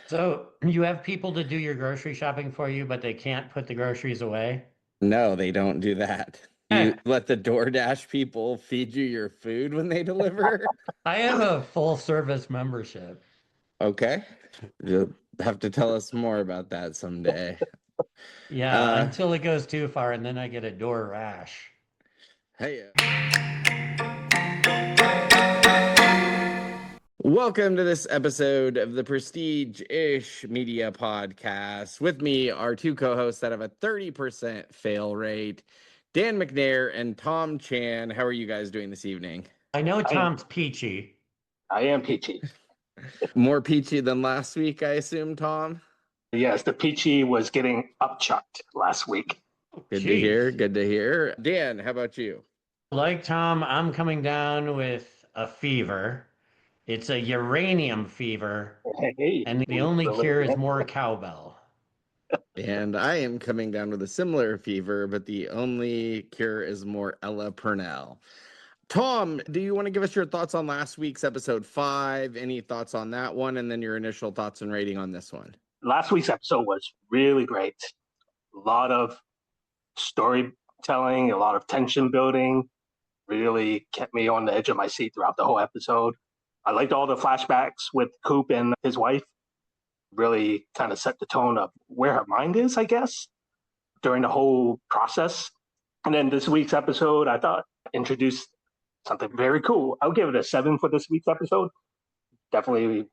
So you have people to do your grocery shopping for you, but they can't put the groceries away? No, they don't do that. You I let the DoorDash people feed you your food when they deliver? have a full service membership. Okay. You'll have to tell us more about that someday. Yeah, Uh, until it goes too far and then I get a door rash. hey, welcome to this episode of the Prestige-ish Media Podcast. With me are two co-hosts that have a 30% fail rate, Dan McNair and Tom Chan. How are you guys doing this evening? I know I am Tom's peachy. I am peachy. More peachy than last week, I assume, Tom? Yes, the peachy was getting upchucked last week. Good to hear. Jeez. Good to hear. Dan, how about you? Like Tom, I'm coming down with a fever. It's a uranium fever, Hey, and the only cure is more cowbell. And I am coming down with a similar fever, but the only cure is more Ella Purnell. Tom, do you want to give us your thoughts on last week's episode 5? Any thoughts on that one? And then your initial thoughts and rating on this one? last week's episode was really great. A lot of storytelling, a lot of tension building. Really kept me on the edge of my seat throughout the whole episode. I liked all the flashbacks with Coop and his wife. Really kind of set the tone of where her mind is, I guess, during the whole process. And then this week's episode, I thought introduced something very cool. I'll give it a 7 for this week's episode. Definitely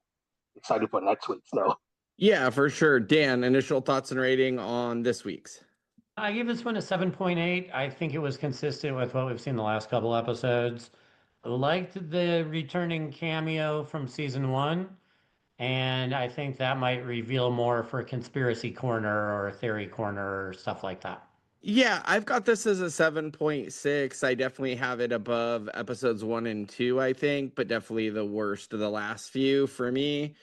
excited for next week's though. Yeah, for sure. Dan, initial thoughts and rating on this week's. I give this one a 7.8. I think it was consistent with what we've seen the last couple episodes. Liked the returning cameo from season one, and I think that might reveal more for Conspiracy Corner or Theory Corner or stuff like that. Yeah, I've got this as a 7.6. I definitely have it above episodes 1 and 2, I think, but definitely the worst of the last few for me.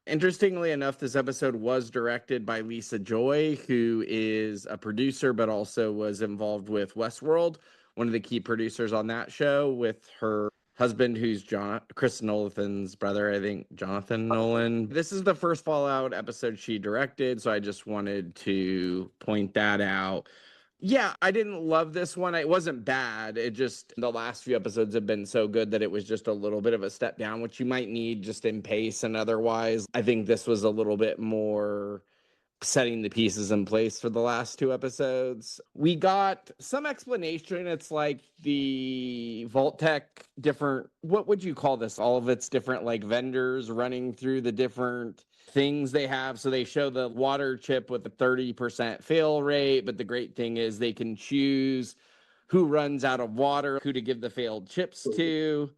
Interestingly enough, this episode was directed by Lisa Joy, who is a producer but also was involved with Westworld, one of the key producers on that show, with her husband, who's Chris Nolan's brother, I think, Jonathan Nolan. This is the first Fallout episode she directed, so I just wanted to point that out. Yeah, I didn't love this one. It wasn't bad. It just, the last few episodes have been so good that it was just a little bit of a step down, which you might need just in pace and otherwise. I think this was a little bit more setting the pieces in place for the last two episodes. We got some explanation. It's like the Vault Tech different, what would you call this? All of its different like vendors running through the different things they have. So they show the water chip with a 30% fail rate, but the great thing is they can choose who runs out of water, who to give the failed chips to.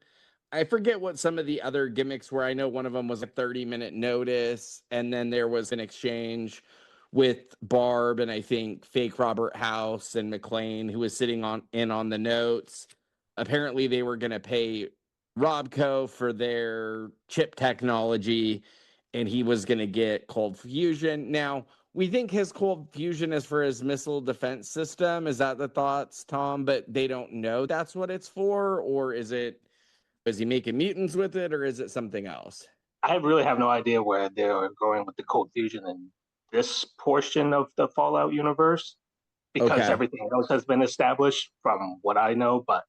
I forget what some of the other gimmicks were. I know one of them was a 30-minute notice, and then there was an exchange with Barb and I think fake Robert House and McLean, who was sitting on the notes. Apparently, they were going to pay Robco for their chip technology, and he was going to get cold fusion. Now, we think his cold fusion is for his missile defense system. Is that the thoughts, Tom? But they don't know that's what it's for, or is he making mutants with it, or is it something else? I really have no idea where they're going with the cold fusion in this portion of the Fallout universe because Okay. everything else has been established from what I know. But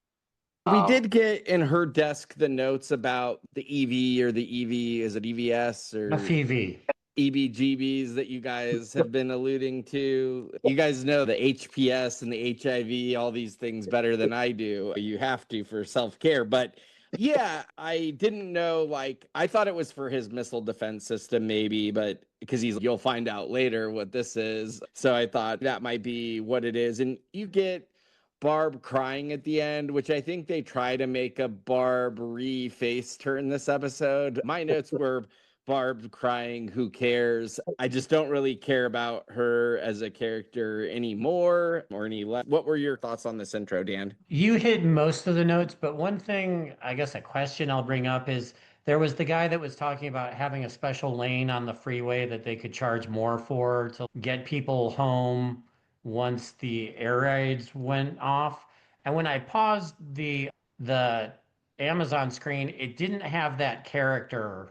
We um, did get in her desk the notes about the EV or the EV, is it EVS A or PV. EBGBs that you guys have been alluding to? You guys know the HPS and the HIV, all these things better than I do. You have to for self-care. But yeah, I didn't know, like, I thought it was for his missile defense system, maybe, but because you'll find out later what this is. So I thought that might be what it is. And you get Barb crying at the end, which I think they try to make a Barb face turn this episode. My notes were Barb crying, who cares? I just don't really care about her as a character anymore or any less. What were your thoughts on this intro, Dan? You hit most of the notes, but one thing, I guess a question I'll bring up is there was the guy that was talking about having a special lane on the freeway that they could charge more for to get people home once the air raids went off. And when I paused the Amazon screen, it didn't have that character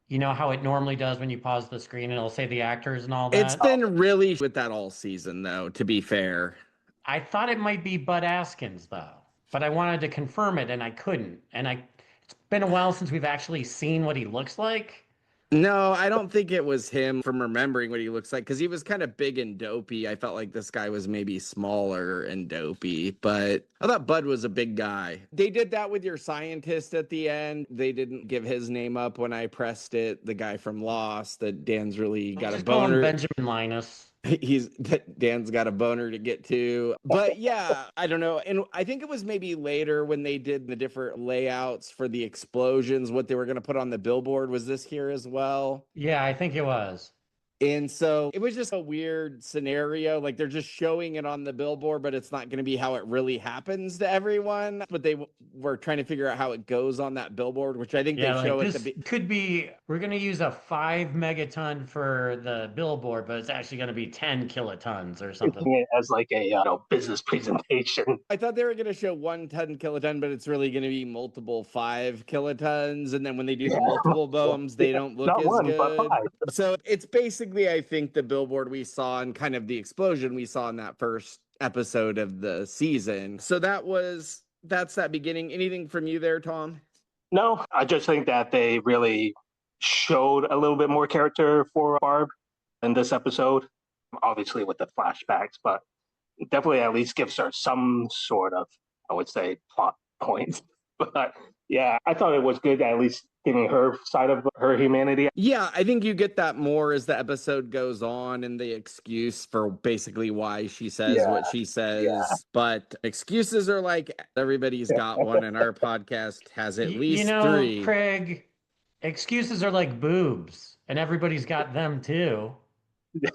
You know how it normally does when you pause the screen and it'll say the actors and all It's that? been really with that all season, though, to be fair. I thought it might be Bud Askins though, but I wanted to confirm it and I couldn't. It's been a while since we've actually seen what he looks like. No, I don't think it was him from remembering what he looks like because he was kind of big and dopey. I felt like this guy was maybe smaller and dopey, but I thought Bud was a big guy. They did that with your scientist at the end. They didn't give his name up when I pressed it. The guy from Lost that Dan's really got a Just call him boner. Benjamin Linus. Dan's got a boner to get to. But yeah, I don't know. And I think it was maybe later when they did the different layouts for the explosions, what they were going to put on the billboard. Was this here as well? Yeah, I think it was. And so it was just a weird scenario. Like they're just showing it on the billboard, but it's not going to be how it really happens to everyone. But they were trying to figure out how it goes on that billboard, which I think Yeah, they like show at this could be, we're going to use a 5 megaton for the billboard, but it's actually going to be 10 kilotons or something. Using it as like a business presentation. I thought they were going to show 1 ton kiloton, but it's really going to be multiple 5 kilotons. And then when they do the multiple bombs, they don't look Not as one, good. but 5. So it's basically, I think, the billboard we saw and kind of the explosion we saw in that first episode of the season. So that's that beginning. Anything from you there, Tom? No, I just think that they really showed a little bit more character for Barb in this episode, obviously with the flashbacks, but definitely at least gives her some sort of, I would say, plot points. But yeah, I thought it was good at least giving her side of her humanity. Yeah, I think you get that more as the episode goes on and the excuse for basically why she says what she says. Yeah. But excuses are like everybody's got one, and our podcast has at least 3. Craig, excuses are like boobs, and everybody's got them too.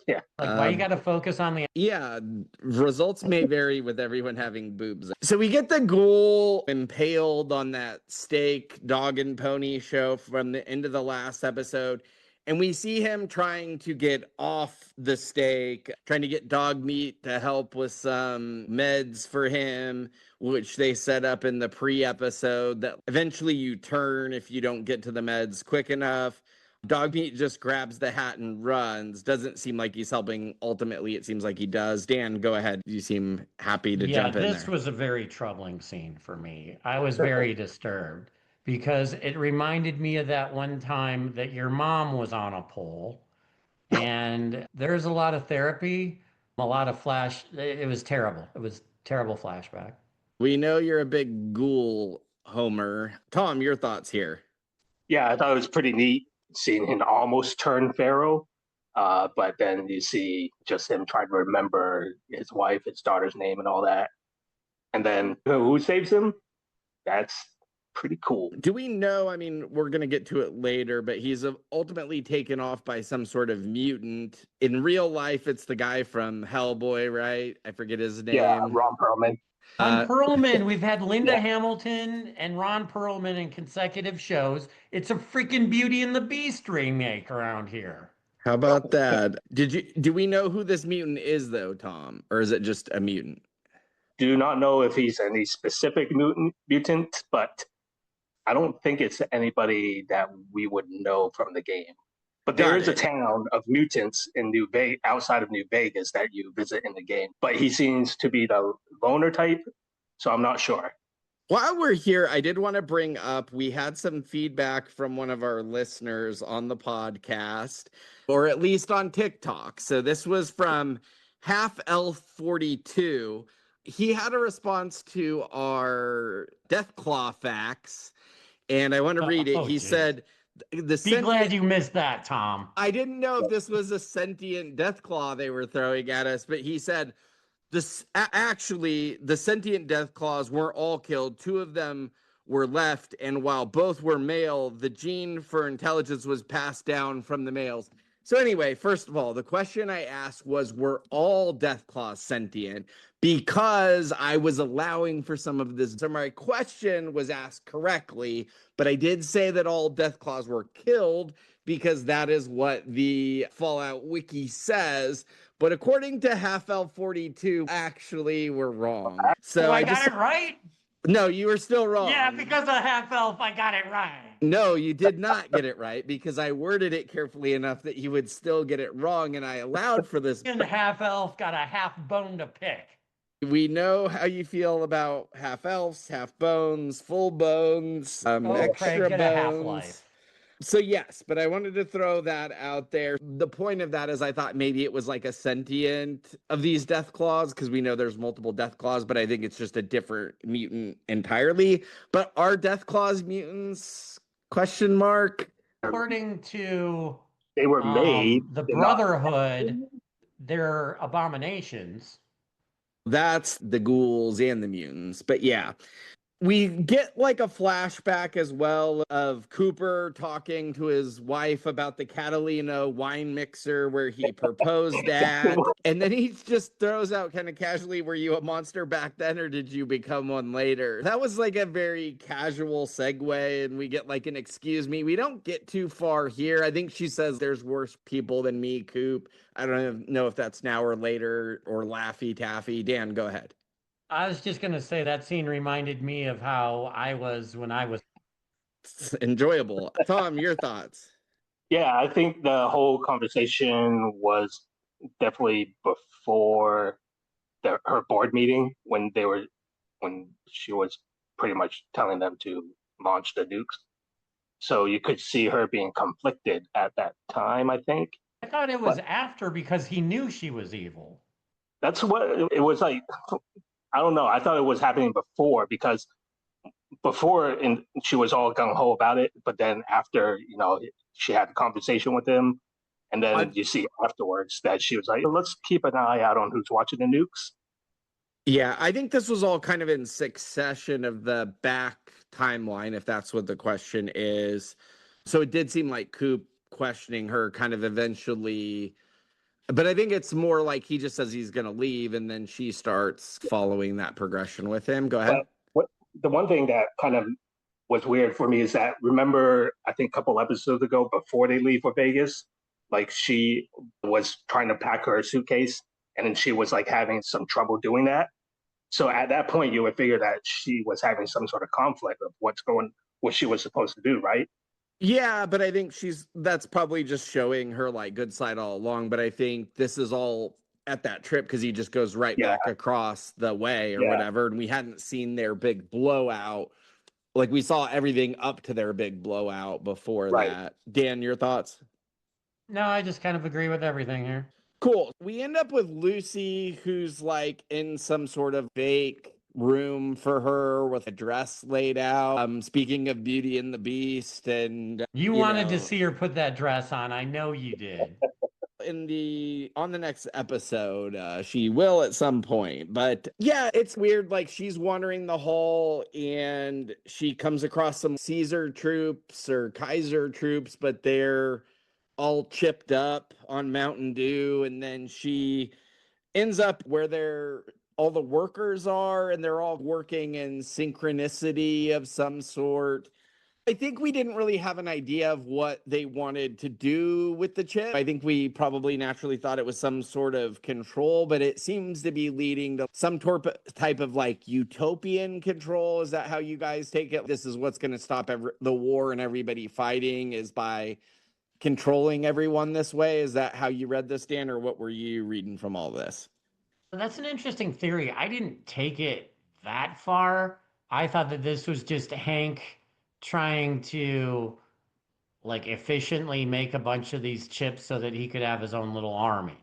Yeah. Like, why you got to focus on the... Yeah, results may vary with everyone having boobs. So we get the ghoul impaled on that stake dog and pony show from the end of the last episode. And we see him trying to get off the stake, trying to get dog meat to help with some meds for him, which they set up in the pre-episode that eventually you turn if you don't get to the meds quick enough. Dog meat just grabs the hat and runs. Doesn't seem like he's helping. Ultimately, it seems like he does. Dan, go ahead. You seem happy to jump in there. Yeah, this was a very troubling scene for me. I was very disturbed because it reminded me of that one time that your mom was on a pole, and there's a lot of therapy, a lot of flash. It was terrible. It was terrible flashback. We know you're a big ghoul homer. Tom, your thoughts here? Yeah, I thought it was pretty neat seeing him almost turn Pharaoh. But then you see just him trying to remember his wife, his daughter's name, and all that. And then who saves him? That's pretty cool. Do we know? I mean, we're going to get to it later, but he's ultimately taken off by some sort of mutant. In real life, it's the guy from Hellboy, right? I forget his name. Yeah, Ron Perlman. Ron Perlman, we've had Linda Hamilton and Ron Perlman in consecutive shows. It's a freaking Beauty and the Beast remake around here. How about that? Do we know who this mutant is though, Tom? Or is it just a mutant? Do not know if he's any specific mutant, but I don't think it's anybody that we would know from the game. But there is a town of mutants in outside of New Vegas that you visit in the game. But he seems to be the loner type, so I'm not sure. While we're here, I did want to bring up, we had some feedback from one of our listeners on the podcast, or at least on TikTok. So this was from Half Elf 42. He had a response to our Deathclaw facts, and I want to read it. He said, Be glad you missed that, Tom. I didn't know if this was a sentient Deathclaw they were throwing at us, but he said, actually, the sentient Deathclaws weren't all killed. 2 of them were left, and while both were male, the gene for intelligence was passed down from the males. So anyway, first of all, the question I asked was, were all Deathclaws sentient? Because I was allowing for some of this. So my question was asked correctly, but I did say that all Deathclaws were killed because that is what the Fallout Wiki says. But according to Half Elf 42, actually, we're wrong. So I got it right? No, you were still wrong. Yeah, because of Half Elf, I got it right. No, you did not get it right because I worded it carefully enough that you would still get it wrong, and I allowed for this. And half elf got a half bone to pick. We know how you feel about half elves, half bones, full bones, Oh, Craig, extra get a half bones. life. So yes, but I wanted to throw that out there. The point of that is I thought maybe it was like a sentient of these death claws, because we know there's multiple death claws, but I think it's just a different mutant entirely. But are death claws mutants? Question mark. According to They were made, the they're not. Brotherhood, they're abominations. That's the ghouls and the mutants. But yeah, we get like a flashback as well of Cooper talking to his wife about the Catalina wine mixer where he proposed that. And then he just throws out kind of casually, were you a monster back then or did you become one later? That was like a very casual segue. And we get like an excuse me. We don't get too far here. I think she says there's worse people than me, Coop. I don't know if that's now or later or Laffy Taffy. Dan, go ahead. I was just going to say that scene reminded me of how I was when I was. It's enjoyable. Tom, your thoughts? Yeah, I think the whole conversation was definitely before her board meeting when she was pretty much telling them to launch the nukes. So you could see her being conflicted at that time, I think. I thought it was But after because he knew she was evil. that's what it was like. I don't know. I thought it was happening before because she was all gung ho about it, but then after she had a conversation with him, and then you see afterwards that she was like, "Let's keep an eye out on who's watching the nukes." Yeah, I think this was all kind of in succession of the back timeline, if that's what the question is. So it did seem like Coop questioning her kind of eventually, but I think it's more like he just says he's going to leave and then she starts following that progression with him. Go ahead. But the one thing that kind of was weird for me is that, remember, I think a couple episodes ago, before they leave for Vegas, like she was trying to pack her suitcase and then she was like having some trouble doing that. So at that point, you would figure that she was having some sort of conflict of what she was supposed to do, right? Yeah, but I think that's probably just showing her like good side all along. But I think this is all at that trip because he just goes right Yeah, back across the way or yeah, whatever. And we hadn't seen their big blowout. Like we saw everything up to their big blowout before right. that. Dan, your thoughts? No, I just kind of agree with everything here. Cool. We end up with Lucy, who's like in some sort of fake room for her with a dress laid out. Speaking of Beauty and the Beast, and You wanted to see her put that dress on. I know you did. on the next episode, she will at some point. But yeah, it's weird. Like she's wandering the hall and she comes across some Caesar troops or Kaiser troops, but they're all chipped up on Mountain Dew, and then she ends up where all the workers are, and they're all working in synchronicity of some sort. I think we didn't really have an idea of what they wanted to do with the chip. I think we probably naturally thought it was some sort of control, but it seems to be leading to some type of like utopian control. Is that how you guys take it? This is what's going to stop the war and everybody fighting is by controlling everyone this way. Is that how you read this, Dan, or what were you reading from all this? That's an interesting theory. I didn't take it that far. I thought that this was just Hank trying to like efficiently make a bunch of these chips so that he could have his own little army.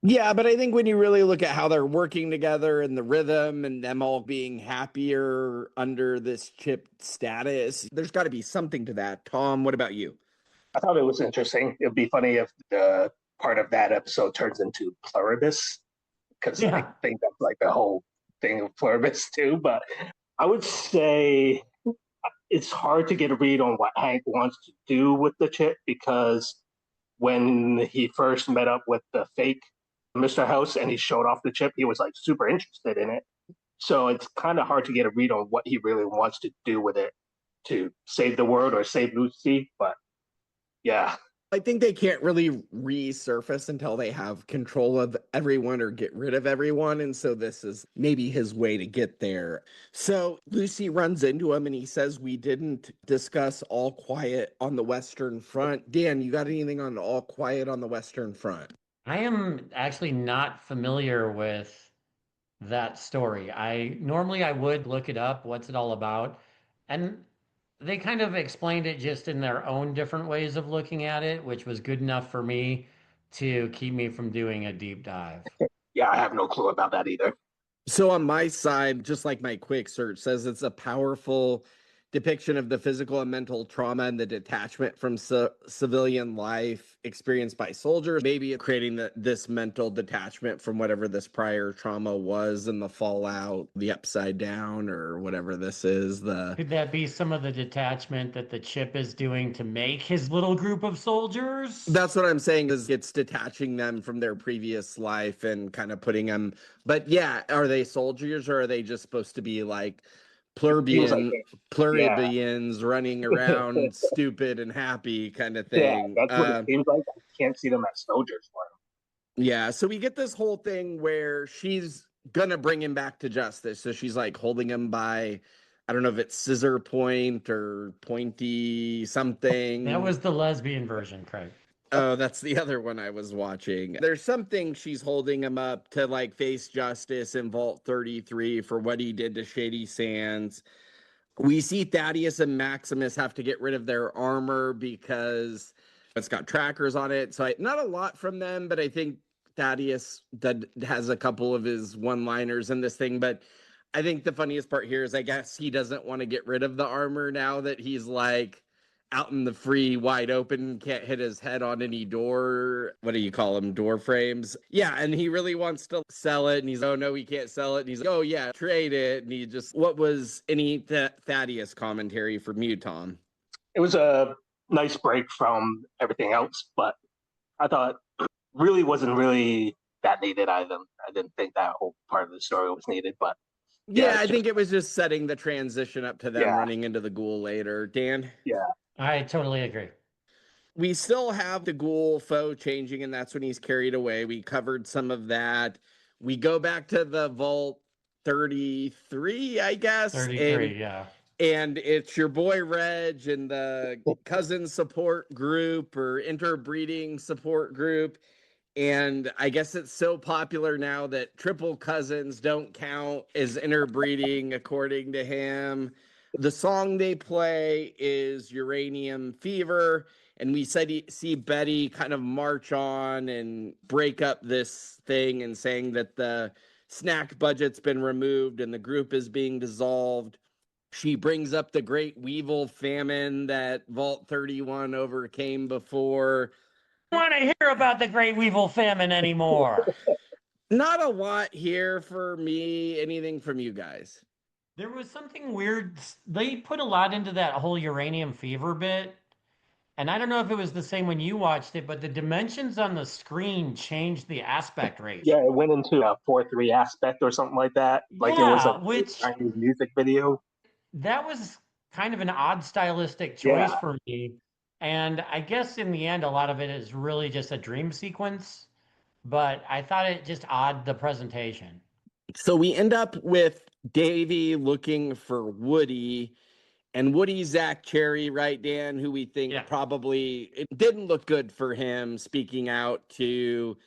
Yeah, but I think when you really look at how they're working together and the rhythm and them all being happier under this chip status, there's got to be something to that. Tom, what about you? I thought it was interesting. It'd be funny if the part of that episode turns into Pluribus, because I Yeah. think that's like the whole thing of Pluribus too. But I would say it's hard to get a read on what Hank wants to do with the chip because when he first met up with the fake Mr. House and he showed off the chip, he was like super interested in it. So it's kind of hard to get a read on what he really wants to do with it to save the world or save Lucy. But yeah, I think they can't really resurface until they have control of everyone or get rid of everyone. And so this is maybe his way to get there. So Lucy runs into him and he says, "We didn't discuss All Quiet on the Western Front." Dan, you got anything on All Quiet on the Western Front? I am actually not familiar with that story. I would look it up, what's it all about? And they kind of explained it just in their own different ways of looking at it, which was good enough for me to keep me from doing a deep dive. Yeah, I have no clue about that either. So on my side, just like my quick search says, it's a powerful depiction of the physical and mental trauma and the detachment from civilian life experienced by soldiers, maybe creating this mental detachment from whatever this prior trauma was and the fallout, the upside down, or whatever this is. Could that be some of the detachment that the chip is doing to make his little group of soldiers? That's what I'm saying is it's detaching them from their previous life and kind of putting them. But yeah, are they soldiers or are they just supposed to be like Seems like pluribians running around stupid and happy kind of yeah, thing? that's what it seems like. I can't see them as soldiers for him. Yeah, so we get this whole thing where she's gonna bring him back to justice. So she's like holding him by, I don't know if it's scissor point or pointy That something. was the lesbian version, Craig. Oh, that's the other one I was watching. There's something she's holding him up to like face justice in Vault 33 for what he did to Shady Sands. We see Thaddeus and Maximus have to get rid of their armor because it's got trackers on it. So not a lot from them, but I think Thaddeus has a couple of his one-liners in this thing. But I think the funniest part here is I guess he doesn't want to get rid of the armor now that he's like out in the free wide open, can't hit his head on any door. What do you call them? Door frames. Yeah. And he really wants to sell it. And he's, oh no, he can't sell it. And he's like, oh yeah, trade it. And he just, what was any Thaddeus commentary from you, Tom? It was a nice break from everything else, but I thought really wasn't really that needed either. I didn't think that whole part of the story was needed, but Yeah, yeah, I think it was just setting the transition up to them yeah, running into the ghoul later. Dan? yeah, I totally agree. We still have the ghoul foe changing, and that's when he's carried away. We covered some of that. We go back to the vault 33, I guess. 33, yeah. And it's your boy Reg and the cousin support group or interbreeding support group. And I guess it's so popular now that triple cousins don't count as interbreeding, according to him. The song they play is Uranium Fever. And we see Betty kind of march on and break up this thing and saying that the snack budget's been removed and the group is being dissolved. She brings up the great Weevil famine that Vault 31 overcame before. Want to hear about the Great Weevil Famine anymore? Not a lot here for me. Anything from you guys? There was something weird. They put a lot into that whole uranium fever bit. And I don't know if it was the same when you watched it, but the dimensions on the screen changed the aspect ratio. yeah. It went into a 4:3 aspect or something like that. Like it was Yeah, a which Chinese music video. that was kind of an odd stylistic choice Yeah, for me. And I guess in the end, a lot of it is really just a dream sequence, but I thought it just odd the presentation. So we end up with Davy looking for Woody, and Woody Zach Cherry, right, Dan, who we think Yeah, probably it didn't look good for him speaking out to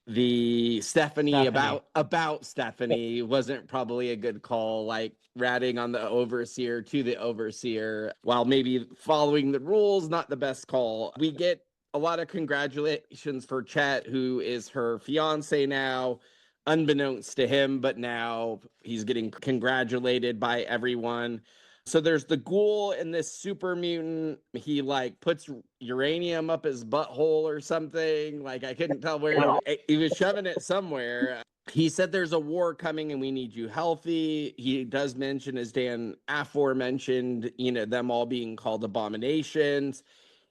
the Stephanie Stephanie. about Stephanie wasn't probably a good call, like ratting on the overseer to the overseer while maybe following the rules, not the best call. We get a lot of congratulations for Chet, who is her fiance now, unbeknownst to him, but now he's getting congratulated by everyone. So there's the ghoul and this super mutant. He like puts uranium up his butthole or something. Like I couldn't tell where he was shoving it somewhere. He said there's a war coming and we need you healthy. He does mention, as Dan aforementioned, them all being called abominations.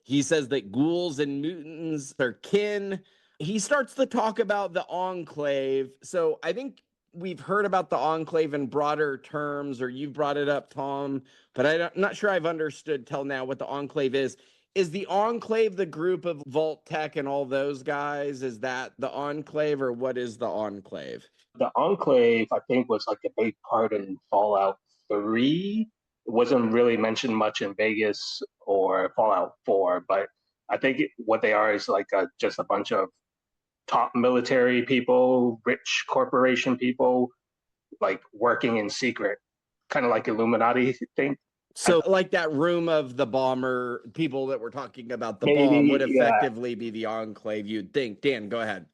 He says that ghouls and mutants are kin. He starts to talk about the Enclave. So I think we've heard about the Enclave in broader terms, or you've brought it up, Tom, but I'm not sure I've understood till now what the Enclave is. Is the Enclave the group of Vault Tech and all those guys? Is that the Enclave, or what is the Enclave? The Enclave, I think, was like a big part in Fallout 3. It wasn't really mentioned much in Vegas or Fallout 4, but I think what they are is like just a bunch of top military people, rich corporation people, like working in secret, kind of like Illuminati thing. So, like that room of the bomber, people that were talking about the Maybe, bomb would yeah. effectively be the Enclave, you'd think. Dan, go ahead.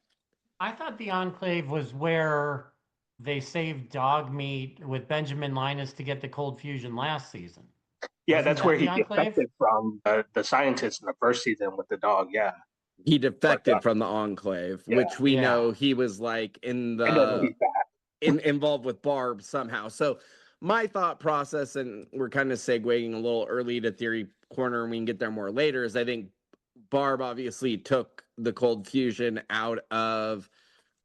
I thought the Enclave was where they saved dog meat with Benjamin Linus to get the cold fusion last season. Yeah, Isn't that's that where the he Enclave? defected from the scientist in the first season with the dog. Yeah, He defected But, from the Enclave, yeah. which we Yeah. know he was like in and then the he's back. involved with Barb somehow. So my thought process, and we're kind of segueing a little early to theory corner, and we can get there more later, is I think Barb obviously took the cold fusion out of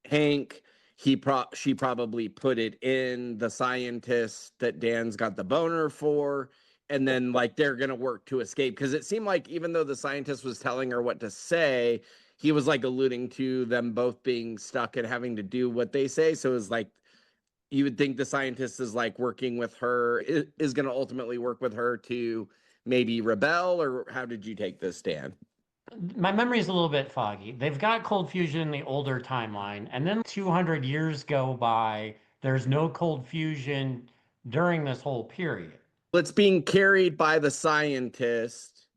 Hank. She probably put it in the scientist that Dan's got the boner for, and then like they're gonna work to escape, because it seemed like even though the scientist was telling her what to say, he was like alluding to them both being stuck and having to do what they say. So it's like you would think the scientist is like working with her, is going to ultimately work with her to maybe rebel, or how did you take this, Dan? My memory is a little bit foggy. They've got cold fusion in the older timeline, and then 200 years go by. There's no cold fusion during this whole period. It's being carried by the scientist,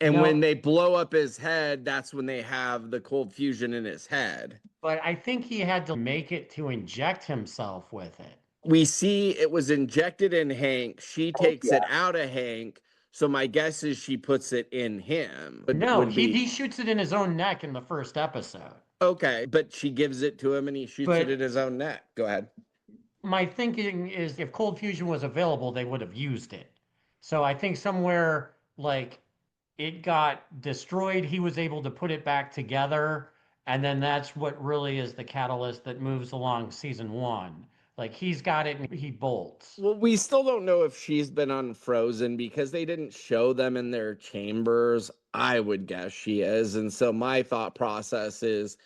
and when No, they blow up his head, that's when they have the cold fusion in his head. but I think he had to make it to inject himself with it. We see it was injected in Hank. She Oh, takes yeah, it out of Hank. So my guess is she puts it in him. No, Would be he shoots it in his own neck in the first episode. okay, but she gives it to him and he shoots it But in his own neck. Go ahead. my thinking is if cold fusion was available, they would have used it. So I think somewhere like it got destroyed, he was able to put it back together, and then that's what really is the catalyst that moves along season one. Like he's got it and he bolts. Well, we still don't know if she's been unfrozen because they didn't show them in their chambers. I would guess she is. And so my thought process is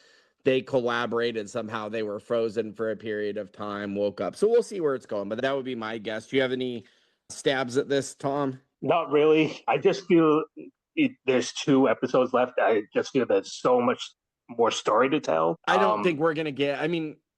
they collaborated somehow. They were frozen for a period of time, woke up. So we'll see where it's going. But that would be my guess. Do you have any stabs at this, Tom? not really. I just feel there's 2 episodes left. I just feel there's so much more story to tell. I don't think we're going to get,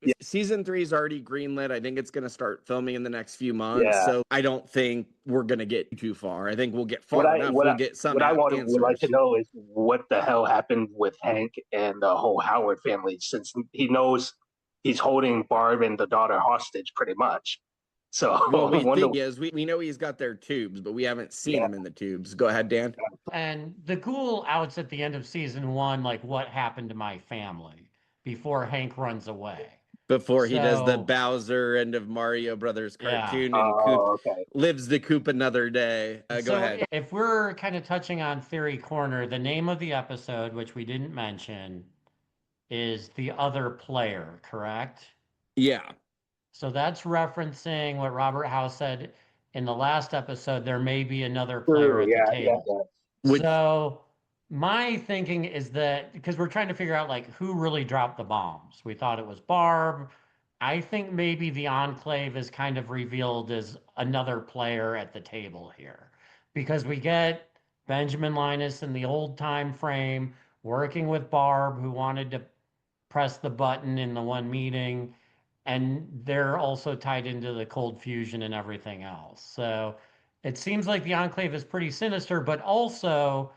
Yeah. season 3 is already greenlit. I think it's going to start filming in the next few months. Yeah. So I don't think we're going to get too far. I think we'll get far What enough. what We'll get some what I would like to answers. know is what the hell happened with Hank and the whole Howard family, since he knows he's holding Barb and the daughter hostage pretty much. So Well, I we wonder. think is we know he's got their tubes, but we haven't seen Yeah. him in the tubes. Go ahead, Dan. And the ghoul outs at the end of season one, like what happened to my family before Hank runs away. Before he does the So, Bowser end of Mario Brothers yeah. cartoon and Coop Oh, okay. lives the Coop another day. Go So ahead. if we're kind of touching on Theory Corner, the name of the episode, which we didn't mention, is The Other Player, correct? Yeah. So that's referencing what Robert House said in the last episode, there may be another True. player at the Yeah. table. Yeah. Which So my thinking is that because we're trying to figure out like who really dropped the bombs. We thought it was Barb. I think maybe the Enclave is kind of revealed as another player at the table here because we get Benjamin Linus in the old time frame working with Barb, who wanted to press the button in the one meeting, and they're also tied into the cold fusion and everything else. So it seems like the Enclave is pretty sinister, but also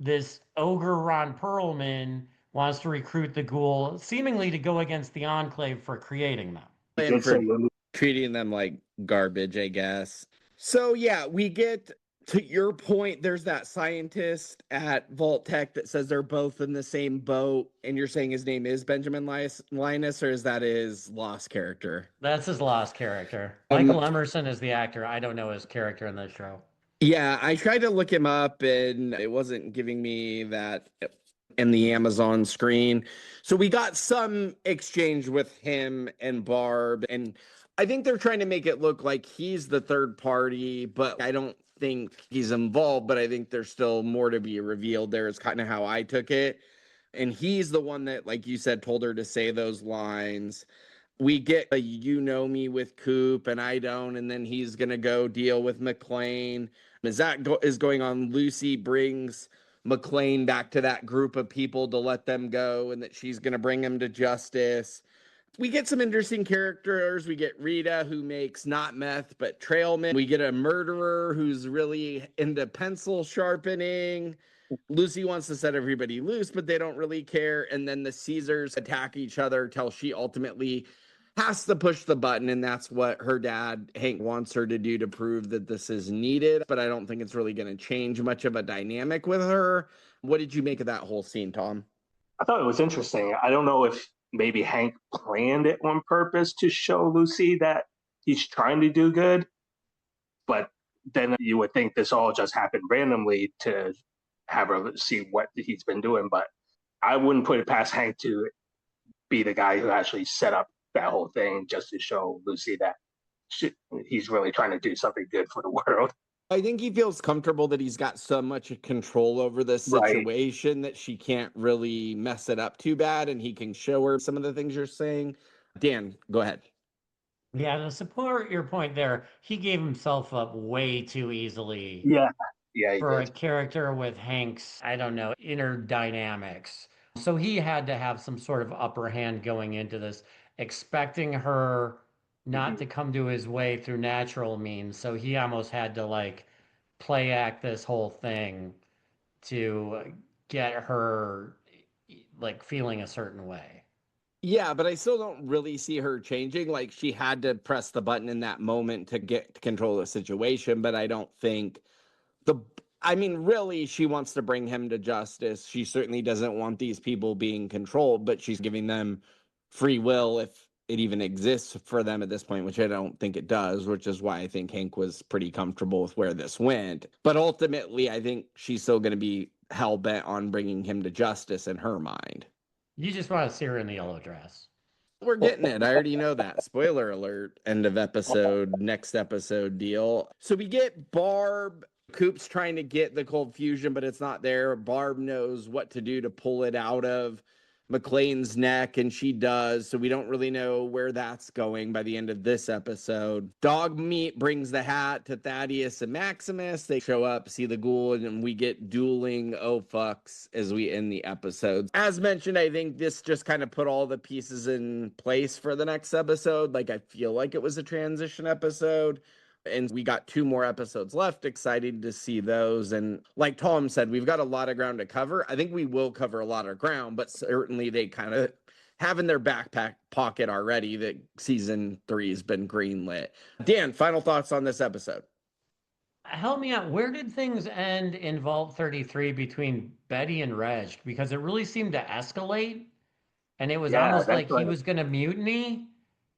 this ogre Ron Perlman wants to recruit the ghoul, seemingly to go against the Enclave for creating them. He and did for say treating them like garbage, I guess. So yeah, we get to your point. There's that scientist at Vault Tech that says they're both in the same boat, and you're saying his name is Benjamin Linus, or is that his lost character? That's his lost character. Um, Michael Emerson is the actor. I don't know his character in the show. Yeah, I tried to look him up, and it wasn't giving me that in the Amazon screen. So we got some exchange with him and Barb, and I think they're trying to make it look like he's the third party, but I don't think he's involved, but I think there's still more to be revealed there, is kind of how I took it. And he's the one that, like you said, told her to say those lines. We get a "you know me" with Coop and I don't, and then he's going to go deal with McLean. As that is going on, Lucy brings McLean back to that group of people to let them go, and that she's going to bring him to justice. We get some interesting characters. We get Rita, who makes not meth, but trailmen. We get a murderer who's really into pencil sharpening. Lucy wants to set everybody loose, but they don't really care. And then the Caesars attack each other till she ultimately has to push the button. And that's what her dad, Hank, wants her to do to prove that this is needed. But I don't think it's really going to change much of a dynamic with her. What did you make of that whole scene, Tom? I thought it was interesting. I don't know if maybe Hank planned it on purpose to show Lucy that he's trying to do good, but then you would think this all just happened randomly to have her see what he's been doing. But I wouldn't put it past Hank to be the guy who actually set up that whole thing just to show Lucy that he's really trying to do something good for the world. I think he feels comfortable that he's got so much control over this situation that she can't really mess it up too bad, and he can show her some of the things you're saying. Dan, go ahead. Yeah, to support your point there, he gave himself up way too easily. Yeah, for a character with Hank's, I don't know, inner dynamics. So he had to have some sort of upper hand going into this, expecting her not to come to his way through natural means. So he almost had to like play act this whole thing to get her like feeling a certain way. Yeah, but I still don't really see her changing. Like, she had to press the button in that moment to get control of the situation, but I don't think really, she wants to bring him to justice. She certainly doesn't want these people being controlled, but she's giving them free will, if it even exists for them at this point, which I don't think it does, which is why I think Hank was pretty comfortable with where this went. But ultimately, I think she's still going to be hell-bent on bringing him to justice in her mind. You just want to see her in the yellow dress. We're getting it. I already know that. Spoiler alert, end of episode, next episode deal. So we get Barb. Coop's trying to get the cold fusion, but it's not there. Barb knows what to do to pull it out of McLean's neck, and she does. So we don't really know where that's going by the end of this episode. Dog Meat brings the hat to Thaddeus and Maximus. They show up, see the ghoul, and we get dueling oh fucks as we end the episode. As mentioned, I think this just kind of put all the pieces in place for the next episode. Like, I feel like it was a transition episode. And we got 2 more episodes left. Excited to see those. And like Tom said, we've got a lot of ground to cover. I think we will cover a lot of ground, but certainly they kind of have in their backpack pocket already that season 3 has been greenlit. Dan, final thoughts on this episode? Help me out. Where did things end in Vault 33 between Betty and Reg? Because it really seemed to escalate. And it was almost like he was going to mutiny.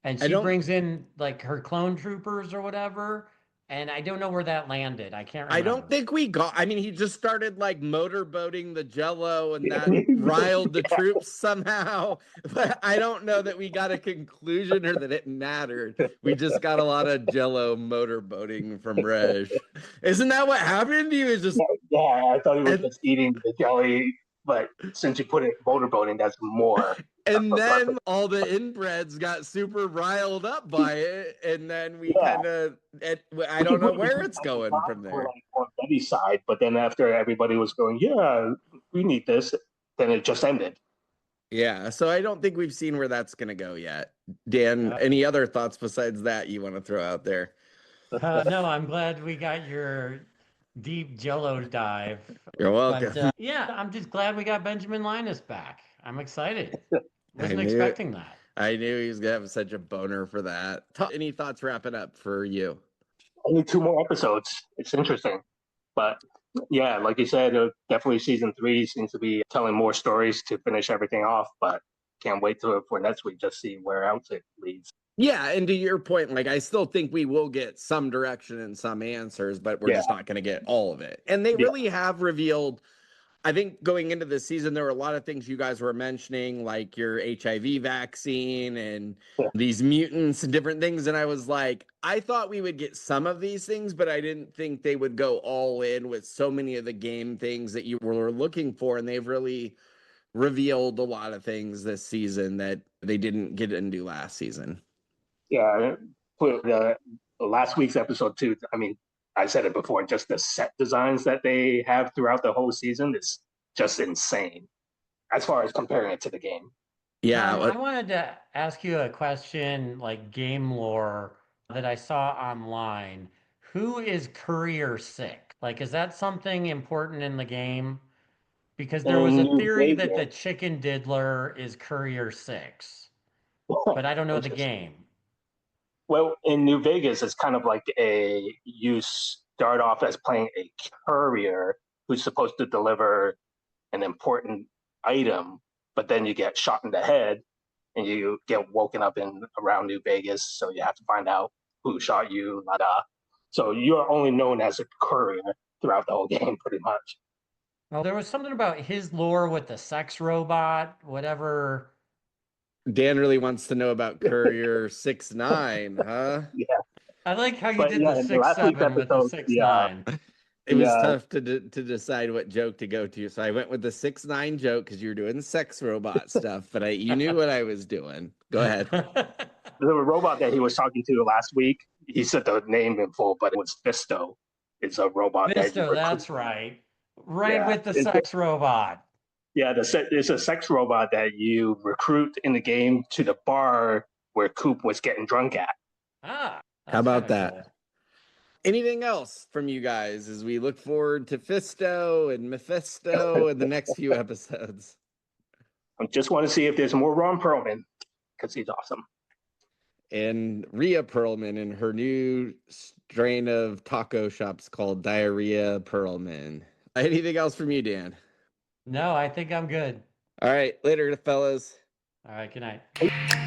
And she brings in like her clone troopers or whatever. And I don't know where that landed. I can't remember. I don't think we got, he just started like motorboating the Jello, and that riled the troops somehow. But I don't know that we got a conclusion or that it mattered. We just got a lot of Jello motorboating from Reg. Isn't that what happened? He was just. Yeah, I thought he was just eating the jelly. But since you put it motorboating, that's more. And then all the inbreds got super riled up by it, and then we kind of, I don't know where it's going from there. Like on Betty's side, but then after everybody was going, yeah, we need this, then it just ended. Yeah, so I don't think we've seen where that's going to go yet. Dan, any other thoughts besides that you want to throw out there? No, I'm glad we got your deep Jello dive. You're welcome. But, yeah, I'm just glad we got Benjamin Linus back. I'm excited. Wasn't expecting that. I knew he was going to have such a boner for that. Any thoughts wrapping up for you? Only 2 more episodes. It's interesting. But yeah, like you said, definitely season 3 seems to be telling more stories to finish everything off. But can't wait for next week to see where else it leads. Yeah, and to your point, like, I still think we will get some direction and some answers, but we're just not going to get all of it. And they really have revealed I think going into the season, there were a lot of things you guys were mentioning, like your HIV vaccine and these mutants and different things. And I was like, I thought we would get some of these things, but I didn't think they would go all in with so many of the game things that you were looking for. And they've really revealed a lot of things this season that they didn't get into last season. Yeah, for the last week's episode too. I mean, I said it before. Just the set designs that they have throughout the whole season is just insane. As far as comparing it to the game. Yeah. Tom, I wanted to ask you a question, like game lore that I saw online. Who is Courier Sick? Like, is that something important in the game? Because there was In a New theory that the Vegas, Chicken Diddler is Courier 6, but I don't know the interesting. game. Well, in New Vegas, it's kind of like you start off as playing a courier who's supposed to deliver an important item, but then you get shot in the head and you get woken up in around New Vegas, so you have to find out who shot you. So you're only known as a courier throughout the whole game, pretty much. Well, there was something about his lore with the sex robot, whatever. Dan really wants to know about Courier 6'9", huh? Yeah, I like how you but did the yeah, in the six last week's seven with the episode, 6'9". It was the tough to decide what joke to go to, so I went with the 6'9" joke because you were doing sex robot stuff, but you knew what I was doing. Go ahead. the robot that he was talking to last week, he said the name in full, but it was Fisto. It's a robot that you Visto, recruit. that's right. Right Yeah, with the sex robot. it's a sex robot that you recruit in the game to the bar where Coop was getting drunk at. Ah, How that's kind about of that? cool. Anything else from you guys as we look forward to Fisto and Mephisto in the next few episodes? I just want to see if there's more Ron Perlman because he's awesome. And Rhea Perlman in her new strain of taco shops called Diarrhea Perlman. Anything else from you, Dan? No, I think I'm good. All right, later, fellas. All right, good night.